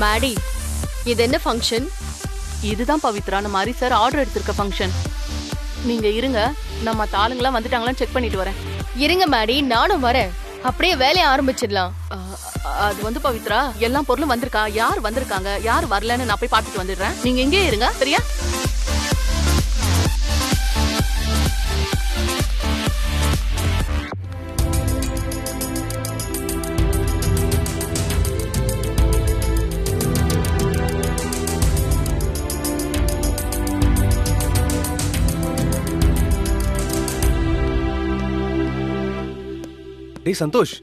மேடி, இது என்ன ஃபங்க்ஷன்? இதுதான் பவித்ரா நம்ம ஹரி சார் ஆர்டர் எடுத்திருக்க ஃபங்க்ஷன். நீங்க இருங்க, நம்ம ஆளுங்களாம் வந்துட்டாங்களான்னு செக் பண்ணிட்டு வரேன். இருங்க மேடி, நானும் வரேன். அப்படியே வேலையை ஆரம்பிச்சிடலாம். அது வந்து பவித்ரா, எல்லா பொருளும் வந்திருக்கா, யார் வந்திருக்காங்க யார் வரலன்னு நான் போய் பார்த்துட்டு வந்துடுறேன். நீங்க எங்கே இருங்க, சரியா? டேய் சந்தோஷ்,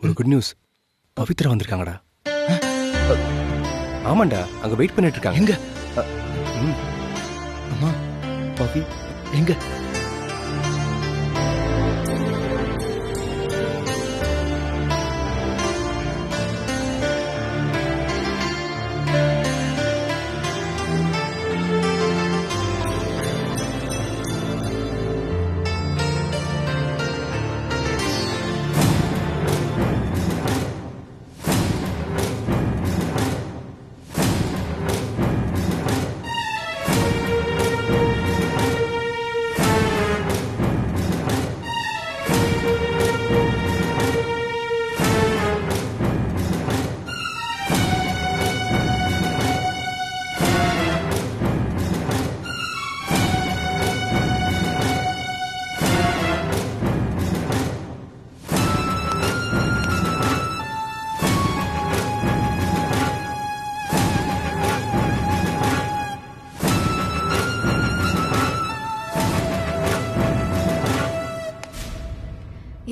ஒரு குட் நியூஸ். பவித்ரா வந்திருக்காங்கடா. ஆமாண்டா, அங்க வெயிட் பண்ணிட்டு இருக்காங்க. எங்க? அம்மா, பவி எங்க?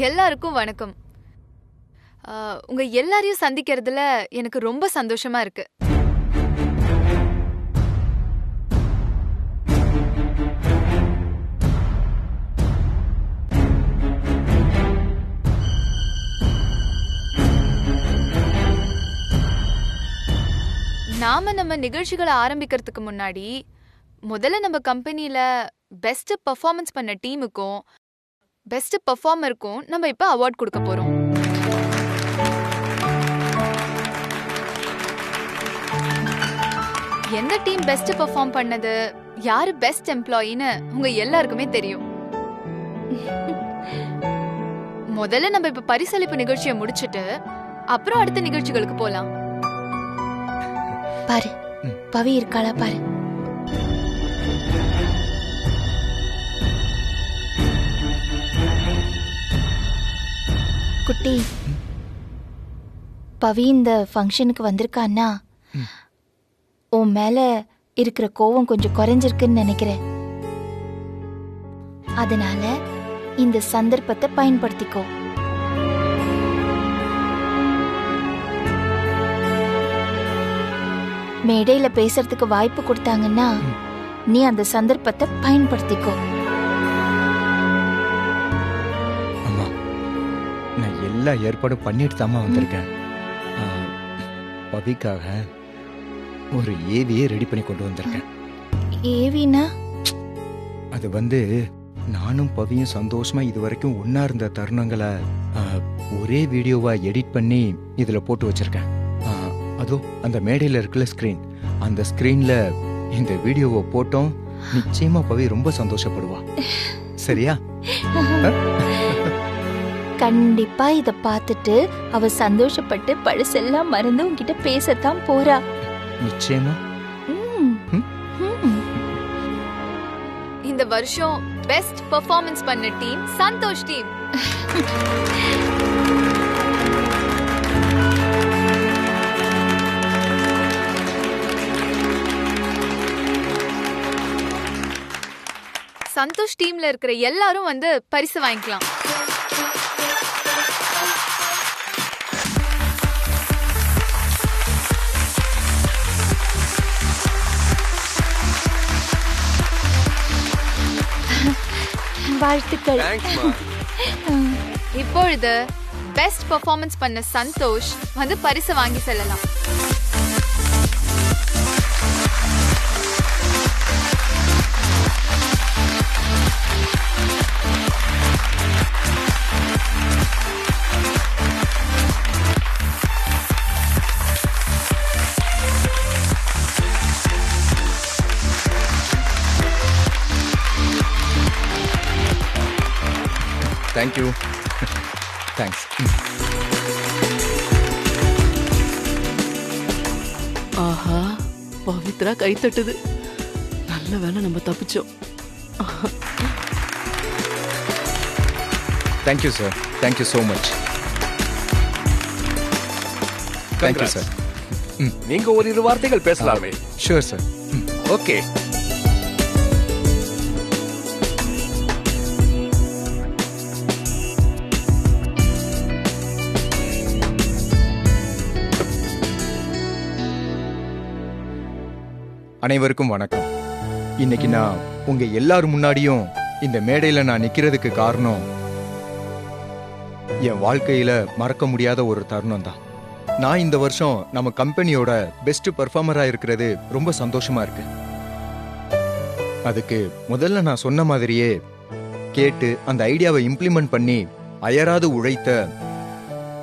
எல்லாருக்கும் வணக்கம். உங்க எல்லாரையும் சந்திக்கிறதுல எனக்கு ரொம்ப சந்தோஷமா இருக்கு. நம்ம நிகழ்ச்சிகளை ஆரம்பிக்கிறதுக்கு முன்னாடி முதல்ல நம்ம கம்பெனில பெஸ்ட் பெர்ஃபார்மன்ஸ் பண்ண டீமுக்கும் பெஸ்ட் பெர்ஃபார்மருக்கும் நம்ம இப்ப அவார்ட் கொடுக்க போறோம். எந்த டீம் பெஸ்ட் பெர்ஃபார்ம் பண்ணது, யாரு பெஸ்ட் எம்ப்ளாயின்னு உங்க எல்லாருக்குமே தெரியும். முதல்ல நம்ம இப்ப பரிசளிப்பு நிகழ்ச்சியை முடிச்சிட்டு அப்புறம் அடுத்த நிகழ்ச்சிகளுக்கு போலாம். பாரு, பவி இருக்காளா பாரு. குட்டி, பவி இந்த ஃபங்க்ஷனுக்கு வந்திருக்கான்னா உன் மேல இருக்கிற கோவம் கொஞ்சம் குறைஞ்சிருக்குன்னு நினைக்கிறேன். அதனால இந்த சந்தர்ப்பத்தை பயன்படுத்திக்கோ. மேடையில பேசுறதுக்கு வாய்ப்பு கொடுத்தாங்கன்னா நீ அந்த சந்தர்ப்பத்தை பயன்படுத்திக்கோ. அம்மா, நான் எல்லா ஏற்பாடும் பண்ணிட்டு தாமா வந்திருக்கேன். பவிக்காக ஒரு ஏவியை ரெடி பண்ணி கொண்டு வந்திருக்கேன். ஏவினா? அது வந்து நானும் பவியும் சந்தோஷமா இது வரைக்கும் ஒன்னா இருந்த தருணங்களை ஒரே வீடியோவா எடிட் பண்ணி இதுல போட்டு வச்சிருக்கேன். அதோ அந்த மேடையில இருக்குல்ல ஸ்கிரீன், அந்த ஸ்கிரீன்ல இந்த வீடியோவை போட்டோம். நிச்சயமா பவி ரொம்ப சந்தோஷப்படுவா. சரியா? கண்டிப்பா இத பார்த்துட்டு அவ சந்தோஷப்பட்டு பழசெல்லாம் மறந்து உன்கிட்ட பேசத்தான் போறா. நிச்சயமா. இந்த வருஷம் பெஸ்ட் பெர்ஃபார்மன்ஸ் பண்ண டீம் சந்தோஷ் டீம். சந்தோஷ் டீம்ல இருக்கிற எல்லாரும் வந்து பரிசு வாங்கிக்கலாம். வாழ்த்துக்கள். இப்பொழுது பெஸ்ட் பெர்ஃபார்மன்ஸ் பண்ண சந்தோஷ் வந்து பரிசு வாங்கி செல்லலாம். தேங்க்யூ. தேங்க்ஸ். ஆஹா, பவித்ரா கை தட்டுது. நல்ல வேளை நம்ம தப்பிச்சோம். Thank you sir. Thank you so much. Thank you sir. நீங்க ஒரு 2 வார்த்தைகள் பேசலாமே. Sure sir. ஓகே. அனைவருக்கும் வணக்கம். இன்னைக்கு நான் உங்க எல்லாரும் முன்னாடியும் இந்த மேடையில நான் நிக்கிறதுக்கு காரணம் என் வாழ்க்கையில மறக்க முடியாத ஒரு தருணம் தான். நான் இந்த வருஷம் நம்ம கம்பெனியோட பெஸ்ட் பெர்ஃபார்மரா இருக்கிறது ரொம்ப சந்தோஷமா இருக்கு. அதுக்கு முதல்ல நான் சொன்ன மாதிரியே கேட்டு அந்த ஐடியாவை இம்ப்ளிமெண்ட் பண்ணி அயராது உழைத்த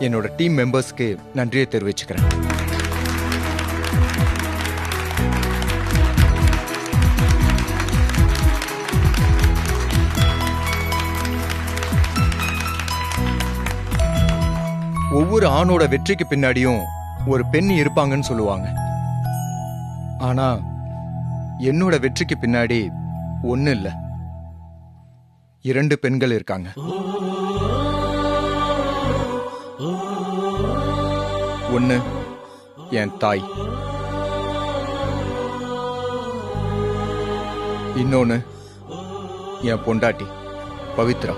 என்னோட டீம் மெம்பர்ஸ்க்கு நன்றியை தெரிவிச்சுக்கிறேன். ஒவ்வொரு ஆணோட வெற்றிக்கு பின்னாடியும் ஒரு பெண் இருப்பாங்கன்னு சொல்லுவாங்க. ஆனா என்னோட வெற்றிக்கு பின்னாடி ஒண்ணு இல்ல, 2 பெண்கள் இருக்காங்க. ஒண்ணு என் தாய், இன்னொன்னு என் பொண்டாட்டி பவித்ரா.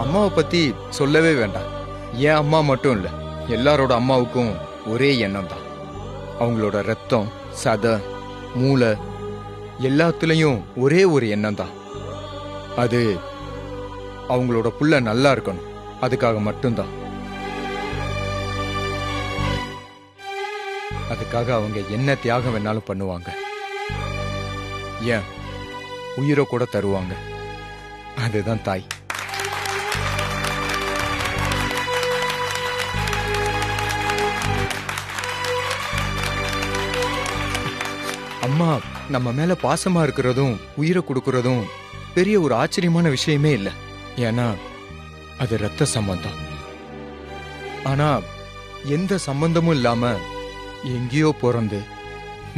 அம்மாவை பத்தி சொல்லவே வேண்டாம். என் அம்மா மட்டும் இல்ல, எல்லாரோட அம்மாவுக்கும் ஒரே எண்ணம் தான். அவங்களோட ரத்தம், சதை, மூளை எல்லாத்துலயும் ஒரே ஒரு எண்ணம் தான். அது அவங்களோட புள்ள நல்லா இருக்கணும், அதுக்காக மட்டும்தான். அதுக்காக அவங்க என்ன தியாகம் வேணாலும் பண்ணுவாங்க. ஏன் உயிரை கூட தருவாங்க. அதுதான் தாய். அம்மா நம்ம மேல பாசமா இருக்கிறதும் உயிரை கொடுக்கறதும் பெரிய ஒரு ஆச்சரியமான விஷயமே இல்லை. ஏன்னா அது ரத்த சம்பந்தம். ஆனா எந்த சம்பந்தமும் இல்லாம எங்கேயோ பிறந்து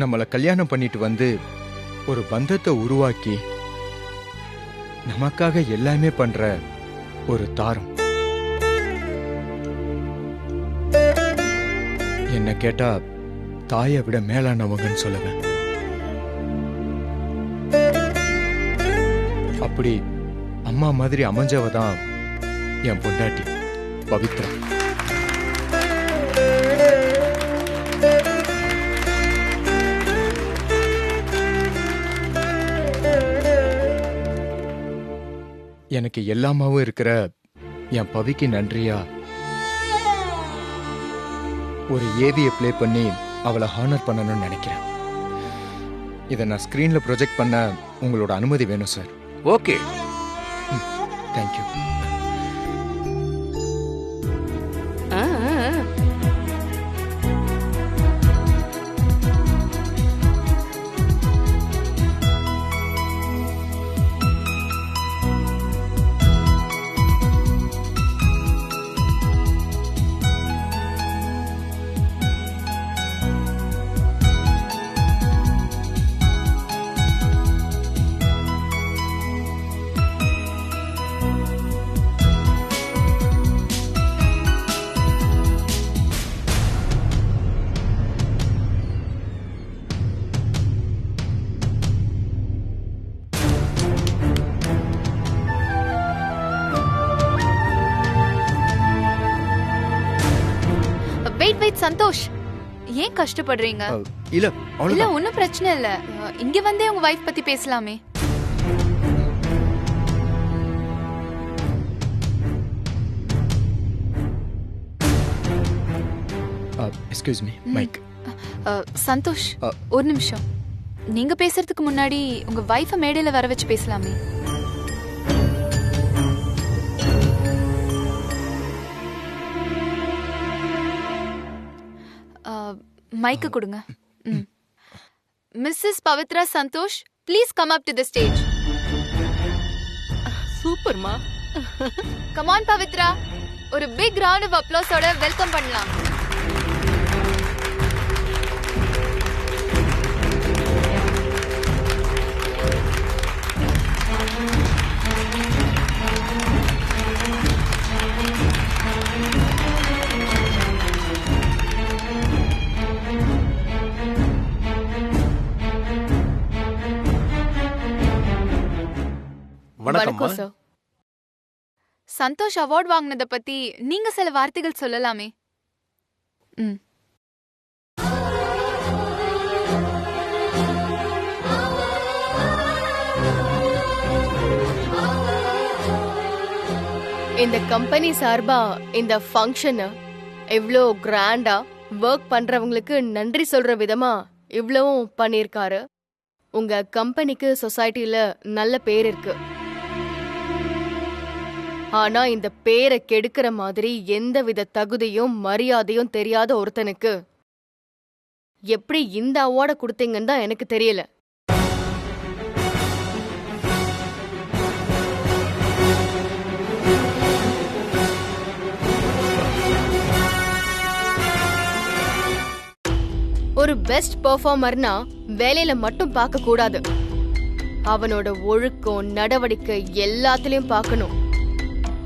நம்மளை கல்யாணம் பண்ணிட்டு வந்து ஒரு பந்தத்தை உருவாக்கி நமக்காக எல்லாமே பண்ற ஒரு தாரம். என்ன கேட்டா தாயை விட மேலானவங்கன்னு சொல்லுவேன். அப்படி அம்மா மாதிரி அமைஞ்சவ தான் என் பொண்டாட்டி பவித்ரா. எனக்கு எல்லாமாவும் இருக்கிற என் பவிக்கு நன்றியா ஒரு ஏவியை ப்ளே பண்ணி அவளை ஹானர் பண்ணணும்னு நினைக்கிறேன். இதை நான் ஸ்கிரீன்ல ப்ரொஜெக்ட் பண்ண உங்களோட அனுமதி வேணும் sir. Okay. Thank you. Wait Santhosh, ஏன் கஷ்டப்படுறீங்க? இல்ல இல்ல அவ்வளவுதான். ஒன்னும் பிரச்சனை இல்ல. இங்க வந்தே உங்க வைஃப் பத்தி பேசலாமே. Excuse me, mic. சந்தோஷ், ஒரு நிமிஷம். நீங்க பேசுறதுக்கு முன்னாடி உங்க வைஃப மேடையில வர வச்சு பேசலாமே. மைக்கு கொடுங்க. Mrs Pavithra Santhosh, please come up to the stage. சூப்பர்மா. கம் ஆன் பவித்ரா, ஒரு பிக் ரவுண்ட் ஆஃப் அப்ளாஸோட வெல்கம் பண்ணலாம். வணக்கம்மா. சார். சந்தோஷ் அவார்ட் வாங்கினதை பத்தி நீங்க சில வார்த்தைகள் சொல்லலாமே. இந்த கம்பெனி சார்பா இந்த ஃபங்க்ஷனை எவ்வளோ கிராண்டா ஒர்க் பண்றவங்களுக்கு நன்றி சொல்ற விதமா இவ்வளவும் பண்ணியிருக்காரு. உங்க கம்பெனிக்கு சொசைட்டில நல்ல பேர் இருக்கு. ஆனா இந்த பேரை கெடுக்கிற மாதிரி எந்தவித தகுதியும் மரியாதையும் தெரியாத ஒருத்தனுக்கு எப்படி இந்த அவார்டை கொடுத்தீங்கன்னு தான் எனக்கு தெரியல. ஒரு பெஸ்ட் பெர்ஃபார்மர்னா வேலையில மட்டும் பார்க்க கூடாது, அவனோட ஒழுக்கம் நடவடிக்கை எல்லாத்துலயும் பார்க்கணும்.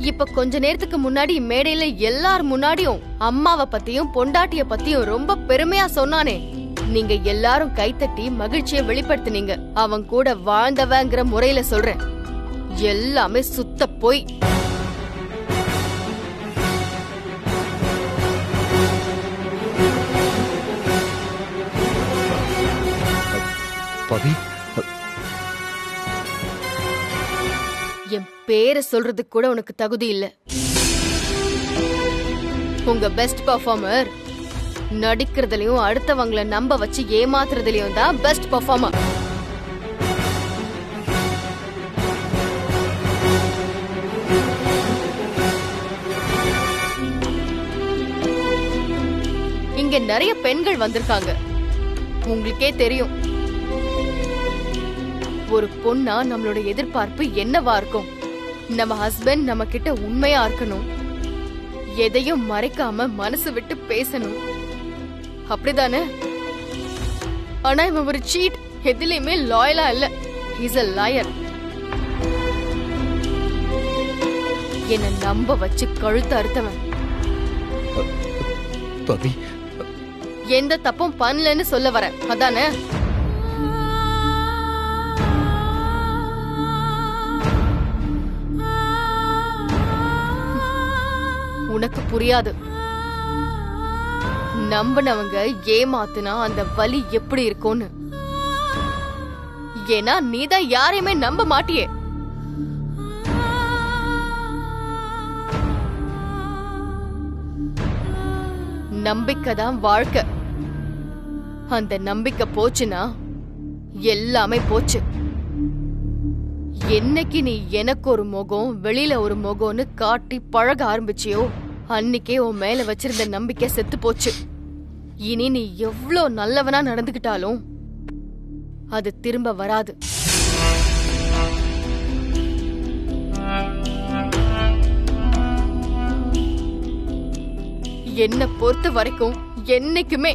இப்ப கொஞ்ச நேரத்துக்கு முன்னாடி மேடையில எல்லார் முன்னாடியும் அம்மாவை பத்தியும் பொண்டாட்டிய பத்தியும் ரொம்ப பெருமையா சொன்னானே, நீங்க எல்லாரும் கைத்தட்டி மகிழ்ச்சியை வெளிப்படுத்தினீங்க. அவன் கூட வாழ்ந்தவங்கிற முறையில சொல்றேன், எல்லாமே சுத்த போய். பவி, என் பேரை சொல்றதுக்கு கூட உனக்கு தகுதி இல்ல. உங்க பெஸ்ட் பெர்ஃபார்மர் நடிக்கிறதுலயும் அடுத்தவங்கள நம்ப வச்சு ஏமாத்துறதுலயும் தான் பெஸ்ட் பெர்ஃபார்மர். இங்க நிறைய பெண்கள் வந்திருக்காங்க. உங்களுக்கே தெரியும், ஒரு பொண்ணா நம்மளோட எதிர்பார்ப்பு என்னவா இருக்கும்? நம்ம ஹஸ்பண்ட் நம்ம கிட்ட உண்மையா இருக்கணும், எதையும் மறைக்காம மனசு விட்டு பேசணும், அப்படிதானே? ஆனா இவன் ஒரு சீட், எதுலயுமே லாயலா இல்ல. Is a liar. என்ன நம்ப வச்சு கழுத்து அறுத்தவன். பவி, எந்த தப்பும் பண்ணலன்னு சொல்ல வர, அதானே? உனக்கு புரியாது. நம்பினவங்க ஏமாத்துனா அந்த வலி எப்படி இருக்கும்னு. ஏன்னா நீதான் யாரையுமே நம்ப மாட்டியே. நம்பிக்கைதான் வாழ்க்கை. அந்த நம்பிக்கை போச்சுன்னா எல்லாமே போச்சு. என்னைக்கு நீ எனக்கு ஒரு முகம் வெளியில ஒரு முகம்னு காட்டி பழக ஆரம்பிச்சியோ, அன்னைக்கே உன் மேல வச்சிருந்த நம்பிக்கை செத்து போச்சு. இனி நீ எவ்ளோ நல்லவனா நடந்துகிட்டாலும் அது திரும்ப வராது. என்ன பொறுத்த வரைக்கும் என்னைக்குமே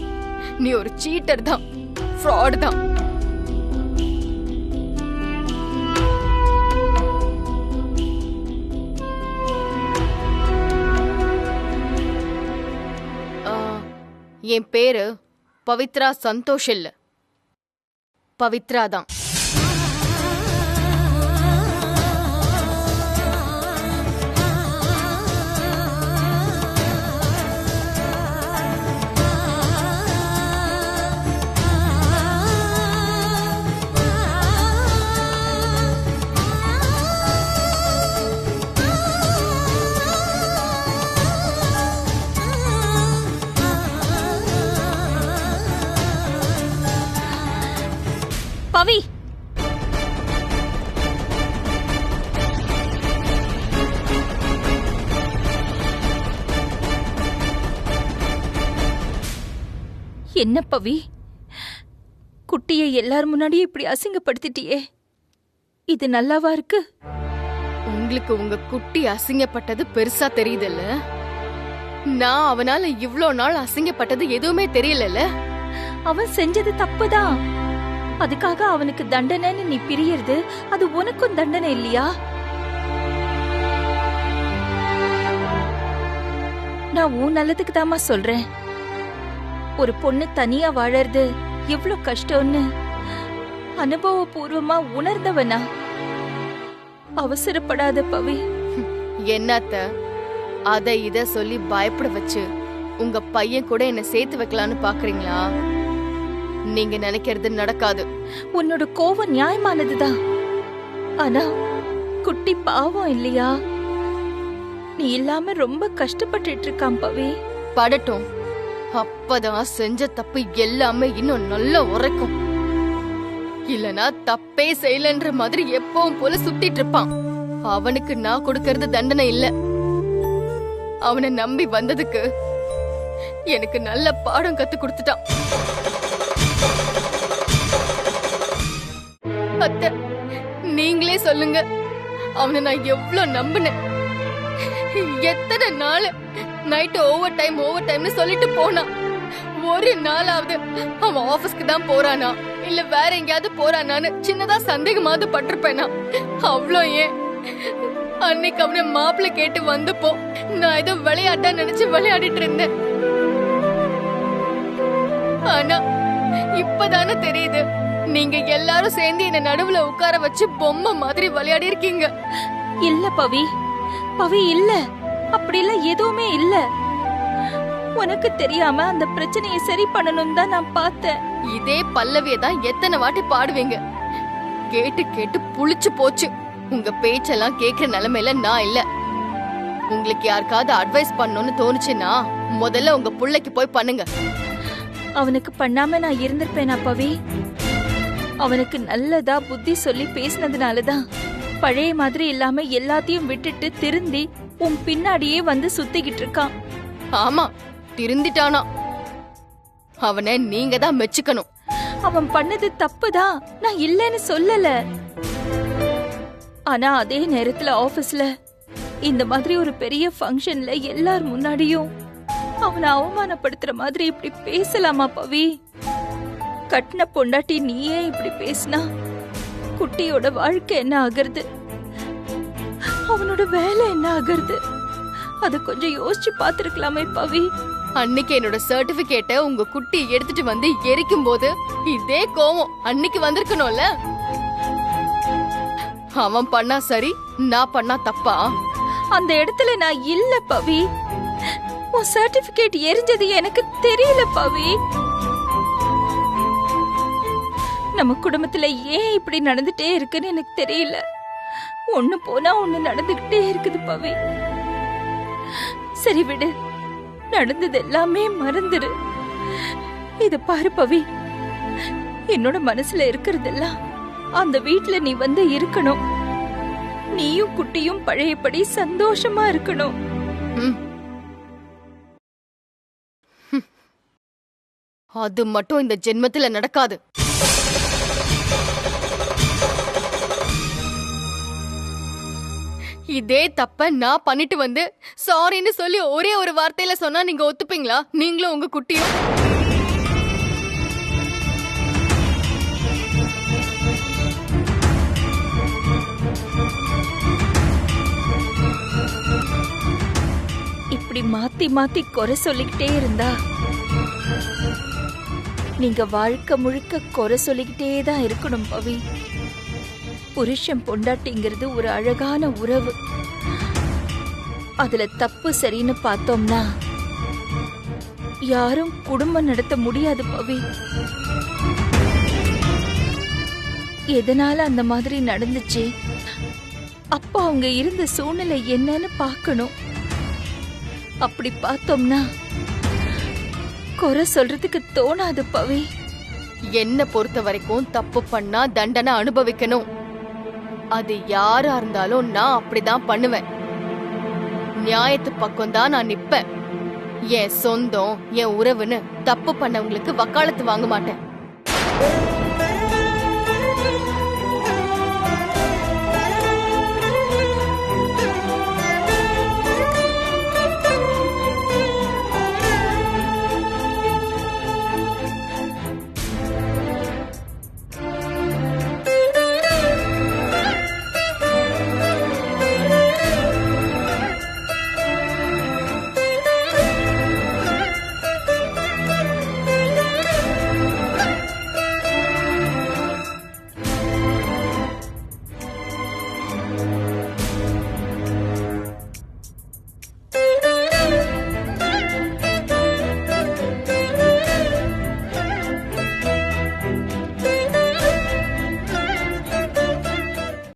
நீ ஒரு சீட்டர் தான், ஃப்ராட் தான். என் பேரு பவித்ரா சந்தோஷ் இல்ல, பவித்ரா தான். பவி, என்ன பவி, குட்டியை எல்லார் முன்னாடியும் இப்படி அசிங்கப்படுத்திட்டியே, இது நல்லாவா இருக்கு? உங்களுக்கு உங்க குட்டி அசிங்கப்பட்டது பெருசா தெரியுதுல்ல? நான் அவனால இவ்ளோ நாள் அசிங்கப்பட்டது எதுவுமே தெரியலல்ல? அவன் செஞ்சது தப்புதான். அதுக்காக அவனுக்கு தண்டனைன்னு நீ பிரியறது, அது உனக்கும் தண்டனை இல்லையா? நான் உன் நல்லதுக்கு தாமா சொல்றேன். ஒரு பொண்ணு தனியா வாழறது எவ்வளவு கஷ்டம்னு அனுபவபூர்வமா உணர்ந்தவனா. அவசரப்படாத பவி. என்னத்த அத இத சொல்லி பயப்பட வச்சு உங்க பையன் கூட என்ன சேர்த்து வைக்கலான்னு பாக்குறீங்களா? நீங்க நினைக்கிறது நடக்காது. உன்னோட கோவம் நியாயமானதுதான். ஆனா குட்டி பாவம் இல்லையா? நீ இல்லாம ரொம்ப கஷ்டப்பட்டுட்டு இருக்கான் பவி. படட்டும், அப்பதான் செஞ்ச தப்பு எல்லாமே இன்னும் நல்லா உரைக்கும். இல்லனா தப்பே செய்யலன்ற மாதிரி எப்பவும் போல சுத்திட்டு இருப்பான். அவனுக்கு நான் கொடுக்கறது தண்டனை இல்ல. அவனை நம்பி வந்ததுக்கு எனக்கு நல்ல பாடம் கத்து கொடுத்துட்டான். அத்தை, நீங்களே சொல்லுங்க, அவனை நான் எவ்வளவு நம்பினேன். எத்தனை நாள் நைட்டு ஓவர் டைம்னு சொல்லிட்டு போனான். ஒரு நாளாவது அவன் ஆபீஸ்க்கு தான் போறானா இல்ல வேற எங்கேயாவது போறானான்னு சின்னதா சந்தேகமாவது பட்டிருப்பேனா? அவ்வளோ ஏன், அன்னைக்கு அவனை மாப்பிள்ளை கேட்டு வந்தப்போ நான் ஏதோ விளையாட்டா நினைச்சு விளையாடிட்டு இருந்தேன். ஆனா இப்பதானே தெரியுது, நீங்க எல்லாரும் சேர்ந்து என்ன நடுவுல உட்கார வச்சு பொம்மை மாதிரி விளையாடி இருக்கீங்க. இல்ல பவி, பவி இல்ல, அப்படிலாம் எதுவுமே இல்ல. உனக்கு தெரியாம அந்த பிரச்சனையை சரி பண்ணணும் தான் நான் பார்த்தேன். இதே பல்லவியை தான் எத்தனை வாட்டி பாடுவீங்க. கேட்டு கேட்டு புளிச்சு போச்சு. உங்க பேச்செல்லாம் கேக்குற நிலைமையில நான் இல்ல. உங்களுக்கு யாருக்காவது அட்வைஸ் பண்ணணும்னு தோணுச்சுன்னா முதல்ல உங்க புள்ளைக்கு போய் பண்ணுங்க. அவனுக்கு பண்ணாம நான் இருந்திருப்பேனா பவி? அவனுக்கு நல்லதா புத்தி சொல்லி பேசினதுனாலதான் பழைய மாதிரி இல்லாம எல்லாத்தையும் விட்டுட்டு திருந்தி உன் பின்னாடியே வந்து சுத்திக்கிட்டு இருக்கான். ஆமா, திருந்திட்டானா. அவனை நீங்க தான் மெச்சுக்கணும். அவன் பண்ணது தப்புதான், நான் இல்லைன்னு சொல்லல. ஆனா அதே நேரத்துல ஆபீஸ்ல இந்த மாதிரி ஒரு பெரிய ஃபங்க்ஷன்ல எல்லார் முன்னாடியும் அவனை அவமானப்படுத்துற மாதிரி இப்படி பேசலாமா பவி? கட்டின பொண்டாட்டி நீயே இப்படி பேசினா குட்டியோட வாழ்க்கை என்ன ஆகுறது? அவனோட வேலை என்ன ஆகுறது? அத கொஞ்சம் யோசிச்சு பாத்துருக்கலாமே பவி. அன்னைக்கு என்னோட சர்டிபிகேட்டை உங்க குட்டி எடுத்துட்டு வந்து எரிக்கும் போது இதே கோவம் அன்னைக்கு வந்திருக்கணும்ல. அவன் பண்ணா சரி, நான் பண்ணா தப்பா? அந்த இடத்துல நான் இல்ல பவி. உன் சர்டிபிகேட் எரிஞ்சது எனக்கு தெரியல பவி. நம்ம குடும்பத்துல ஏன் இப்படி நடந்துட்டே இருக்குன்னு எனக்கு தெரியல. ஒண்ணு போனா ஒண்ணு நடந்துகிட்டே இருக்குது பவி. சரி விடு, நடந்தது எல்லாமே மறந்துரு. இத பாரு பவி, என்னோட மனசுல இருக்கிறதெல்லாம் அந்த வீட்ல நீ வந்து இருக்கணும். நீயும் குட்டியும் பழையபடி சந்தோஷமா இருக்கணும். அது மட்டும் இந்த ஜென்மத்துல நடக்காது. இதே தப்ப நான் பண்ணிட்டு வந்து சாரின்னு சொல்லி ஒரே ஒரு வார்த்தையில சொன்னா நீங்க ஒத்துப்பீங்களா? நீங்களும் உங்க குட்டியும்? இப்படி மாத்தி மாத்தி குறை சொல்லிக்கிட்டே இருந்தா நீங்க வாழ்க்கை முழுக்க குறை சொல்லிக்கிட்டே தான் இருக்கணும் பவி. புருஷன் பொண்டாட்டிங்கிறது ஒரு அழகான உறவு. அதுல தப்பு சரின்னு பார்த்தோம்னா யாரும் குடும்பம் நடத்த முடியாது பவி. எதனால அந்த மாதிரி நடந்துச்சு, அப்ப அவங்க இருந்த சூழ்நிலை என்னன்னு பார்க்கணும். அப்படி பார்த்தோம்னா குறை சொல்றதுக்கு தோணாது பவி. என்ன பொறுத்த வரைக்கும் தப்பு பண்ணா தண்டனை அனுபவிக்கணும். அது யாரா இருந்தாலும் நான் அப்படிதான் பண்ணுவேன். நியாயத்து பக்கம் தான் நான் நிப்பேன். என் சொந்தம் என் உறவுன்னு தப்பு பண்ணவங்களுக்கு வக்காலத்து வாங்க மாட்டேன்.